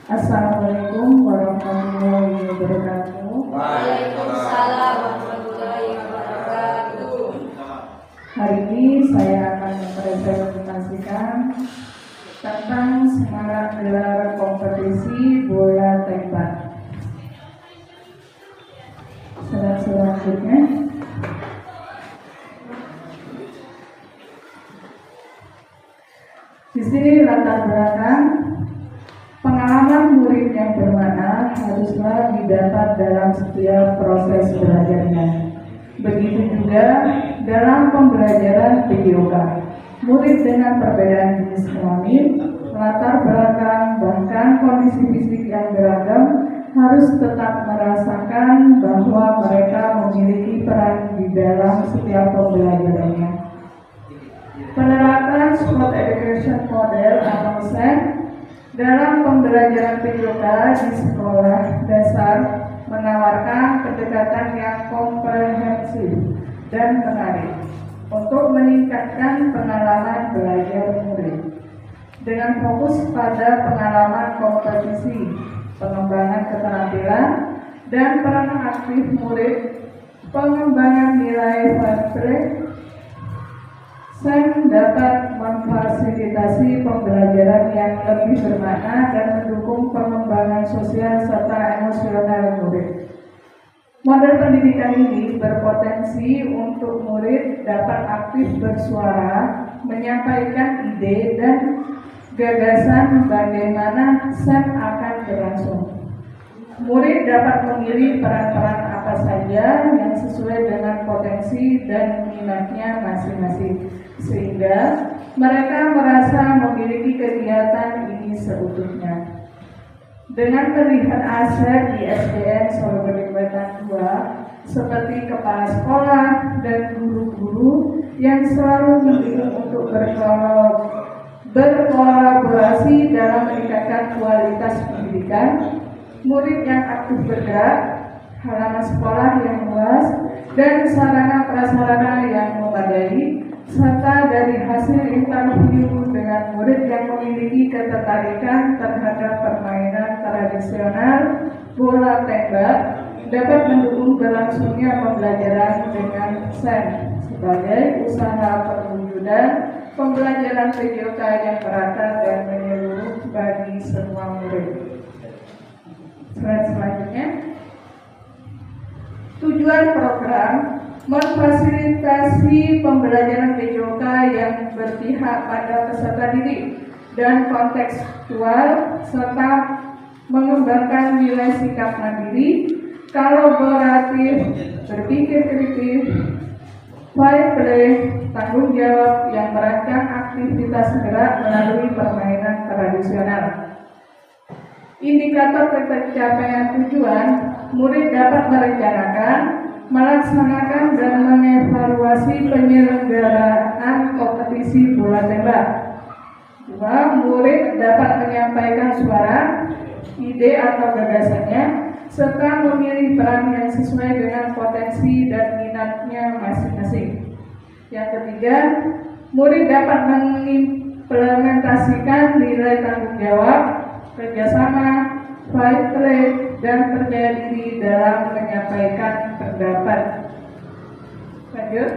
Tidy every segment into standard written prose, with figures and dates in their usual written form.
Assalamualaikum warahmatullahi wabarakatuh. Waalaikumsalam warahmatullahi wabarakatuh. Hari ini saya akan mempresentasikan tentang semangat gelar kompetisi bola tembak. Selanjutnya, di sini latar belakang pengalaman murid yang bermakna haruslah didapat dalam setiap proses belajarnya. Begitu juga dalam pembelajaran PJOK. Murid dengan perbedaan jenis kelamin, latar belakang, bahkan kondisi fisik yang beragam harus tetap merasakan bahwa mereka memiliki peran di dalam setiap pembelajarannya. Penerapan Sport Education Model atau SEM dalam pembelajaran PJOK di sekolah dasar menawarkan pendekatan yang komprehensif dan menarik untuk meningkatkan pengalaman belajar murid dengan fokus pada pengalaman kompetisi, pengembangan keterampilan, dan peran aktif murid, pengembangan nilai baterai. SEM dapat memfasilitasi pembelajaran yang lebih bermakna dan mendukung pengembangan sosial serta emosional murid. Model pendidikan ini berpotensi untuk murid dapat aktif bersuara, menyampaikan ide dan gagasan bagaimana SEM akan berlangsung. Murid dapat memilih peran-peran apa saja yang sesuai dengan potensi dan minatnya masing-masing, sehingga mereka merasa memiliki kegiatan ini seutuhnya. Dengan melihat aset di SDN Solo Gede Wetan 2 seperti kepala sekolah dan guru-guru yang selalu mendukung untuk berkolaborasi dalam meningkatkan kualitas pendidikan, murid yang aktif bergerak, halaman sekolah yang luas, dan sarana prasarana yang memadai, serta dari hasil interview dengan murid yang memiliki ketertarikan terhadap permainan tradisional bola tembak dapat mendukung berlangsungnya pembelajaran dengan SEM sebagai usaha perwujudan pembelajaran PJOK yang merata dan menyeluruh bagi semua murid. Selanjutnya, tujuan program memfasilitasi pembelajaran PJOK yang berpihak pada peserta didik dan kontekstual serta mengembangkan nilai sikap mandiri, kolaboratif, berpikir kritis, fair play, tanggung jawab yang merancang aktivitas gerak melalui permainan tradisional. Indikator pencapaian tujuan, murid dapat merencanakan, melaksanakan, dan mengevaluasi penyelenggaraan kompetisi bola tembak. 2. Murid dapat menyampaikan suara, ide atau gagasannya, serta memilih peran yang sesuai dengan potensi dan minatnya masing-masing. Yang ketiga, murid dapat mengimplementasikan nilai tanggung jawab, kerjasama, fair play, dan percaya diri dalam menyampaikan pendapat. Lanjut.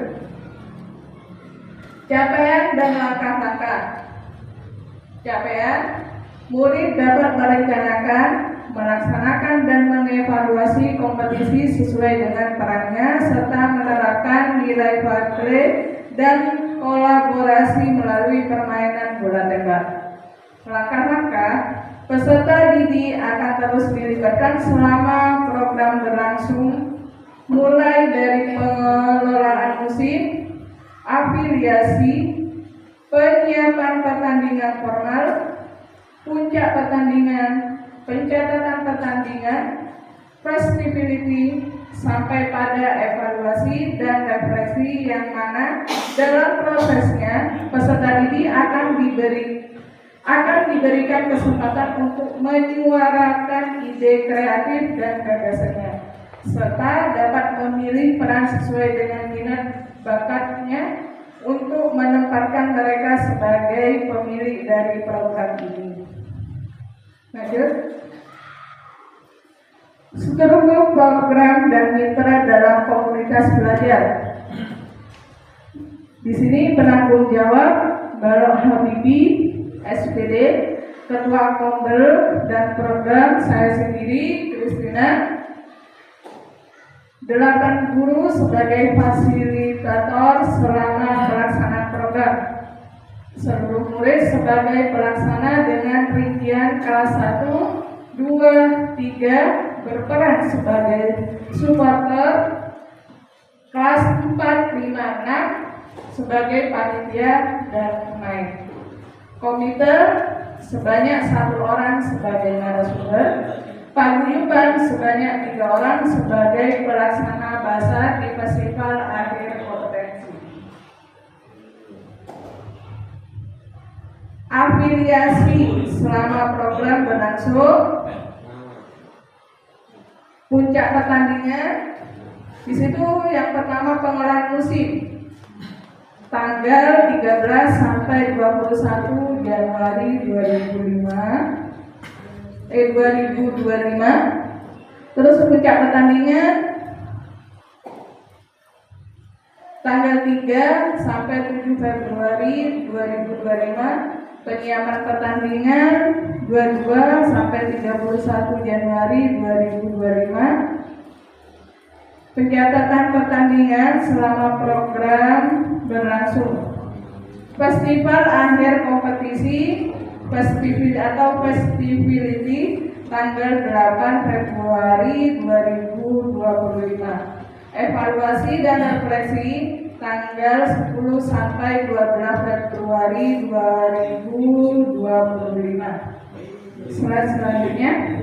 Capaian dan langkah-langkah. Capaian, murid dapat merencanakan, melaksanakan, dan mengevaluasi kompetisi sesuai dengan perannya serta menerapkan nilai fair play dan kolaborasi melalui permainan bola tembak. Langkah-langkah, peserta didik akan terus dilibatkan selama program berlangsung, mulai dari pengelolaan musim, afiliasi, penyiapan pertandingan formal, puncak pertandingan, pencatatan pertandingan, festivality, sampai pada evaluasi dan refleksi yang mana dalam prosesnya peserta didik akan diberikan kesempatan untuk menyuarakan ide kreatif dan gagasannya, serta dapat memilih peran sesuai dengan minat bakatnya untuk menempatkan mereka sebagai pemilik dari program ini. Lanjut. Struktur program dan mitra dalam komunitas belajar. Di sini penanggung jawab Balok Habibi, SPD, Ketua Kombel dan Program saya sendiri, Kristina. 8 guru sebagai fasilitator selama pelaksanaan program. Seluruh murid sebagai pelaksana dengan rincian kelas 1, 2, 3 berperan sebagai supporter, kelas 4, 5, 6 sebagai panitia dan pemain. Komite sebanyak 1 orang sebagai narasumber, paguyuban sebanyak 3 orang sebagai pelaksana bahasa di festival akhir kompetensi. Afiliasi selama program berlangsung. Puncak pertandingan di situ yang pertama pengolahan musik tanggal 13 sampai 21 Januari 2025. Terus puncak pertandingan tanggal 3 sampai 7 Februari 2025. Penyiapan pertandingan 22 sampai 31 Januari 2025. Pencatatan pertandingan selama program berlangsung. Festival akhir kompetisi festivality tanggal 8 Februari 2025. Evaluasi dan refleksi tanggal 10 sampai 12 Februari 2025. Slide selanjutnya.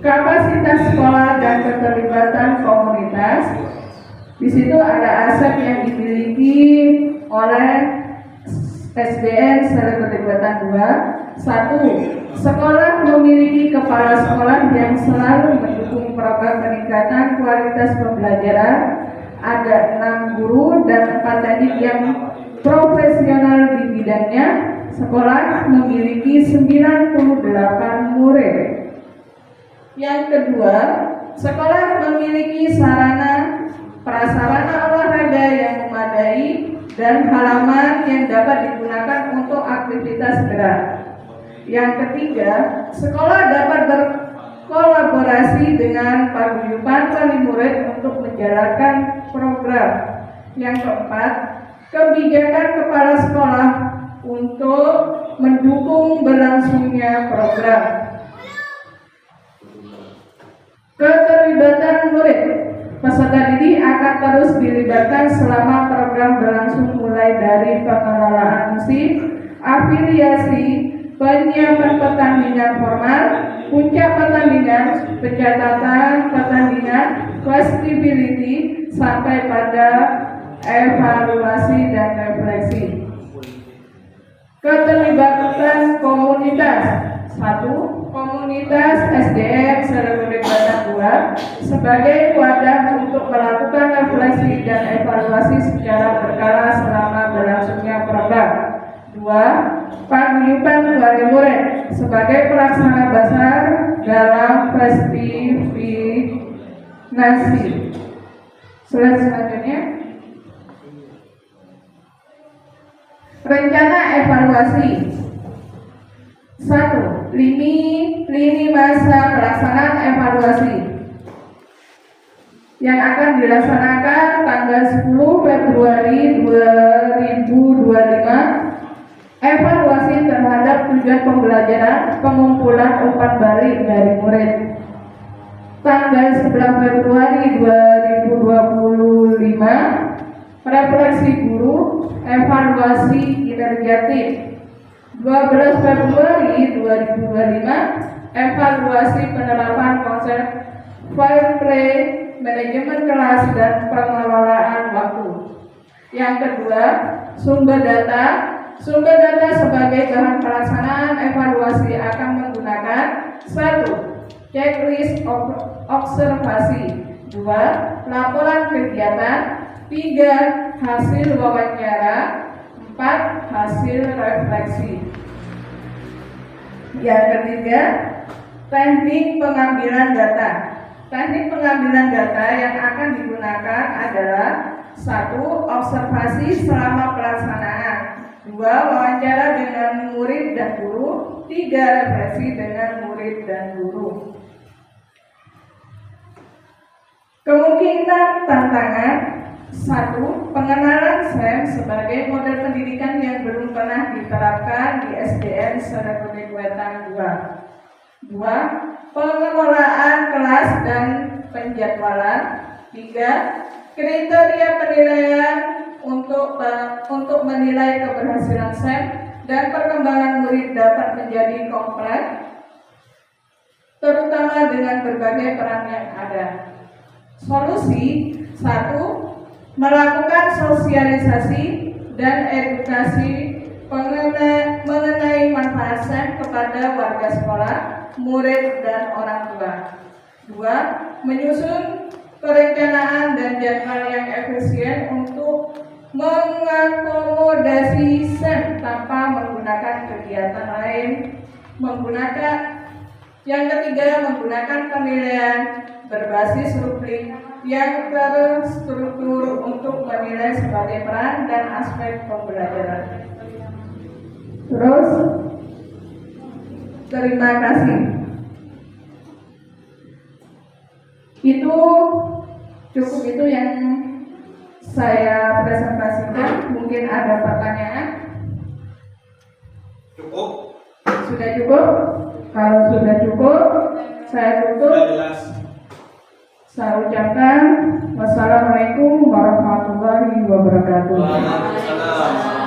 Kapasitas sekolah dan keterlibatan komunitas. Di situ ada aset yang dimiliki oleh SDN secara keterlibatan 2. 1. Sekolah memiliki kepala sekolah yang selalu mendukung program peningkatan kualitas pembelajaran. Ada 6 guru dan 4 teknik yang profesional di bidangnya. Sekolah memiliki 98 murid. Yang kedua, sekolah memiliki sarana prasarana olahraga yang memadai dan halaman yang dapat digunakan untuk aktivitas gerak. Yang ketiga, sekolah dapat berkolaborasi dengan paguyuban wali murid untuk menjalankan program. Yang keempat, kebijakan kepala sekolah untuk mendukung berlangsungnya program. Keterlibatan murid. Peserta didik akan terus dilibatkan selama program berlangsung, mulai dari pengelolaan musik, afiliasi, penyiapan pertandingan formal, puncak pertandingan, pencatatan pertandingan, festivality, sampai pada evaluasi dan refleksi. Keterlibatan komunitas. 1. Komunitas SDM Serebelibatan 2 sebagai wadah untuk melakukan refleksi dan evaluasi secara berkala selama berlangsungnya program. 2. Paguyuban wali murid sebagai pelaksana besar dalam festivalasi. Slide selanjutnya. Rencana evaluasi. 1. Lini masa pelaksanaan evaluasi yang akan dilaksanakan tanggal 10 Februari 2025. Evaluasi terhadap tujuan pembelajaran, pengumpulan umpan balik dari murid. Tanggal 11 Februari 2025. Refleksi guru, evaluasi kinerja tim. 12 Februari 2025, evaluasi penerapan konsep fair play, manajemen kelas, dan pengelolaan waktu. Yang kedua, sumber data. Sumber data sebagai bahan pelaksanaan evaluasi akan menggunakan 1. Checklist observasi. 2. Laporan kegiatan. 3. Hasil wawancara. 4. 4. Hasil refleksi. Yang ketiga, teknik pengambilan data. Teknik pengambilan data yang akan digunakan adalah 1. Observasi selama pelaksanaan, 2. Wawancara dengan murid dan guru, 3. Refleksi dengan murid dan guru. Kemungkinan tantangan: 1. Pengenalan SEM sebagai model pendidikan yang belum pernah diterapkan di SDN Serebunik Wetan 2. 2. Pengelolaan kelas dan penjadwalan. 3. Kriteria penilaian untuk menilai keberhasilan SEM dan perkembangan murid dapat menjadi kompleks, terutama dengan berbagai peran yang ada. Solusi: 1. Melakukan sosialisasi dan edukasi mengenai manfaat SEM kepada warga sekolah, murid, dan orang tua. 2. Menyusun perencanaan dan jadwal yang efisien untuk mengakomodasi SEM tanpa menggunakan kegiatan lain. Yang ketiga, menggunakan penilaian berbasis rubrik yang terstruktur untuk menilai sebagai peran dan aspek pembelajaran. Terus, terima kasih. Itu cukup, itu yang saya presentasikan. Mungkin ada pertanyaan? Cukup? Sudah cukup? Kalau sudah cukup, saya tutup. Sudah jelas. Saya ucapkan wassalamualaikum warahmatullahi wabarakatuh. Waalaikumsalam.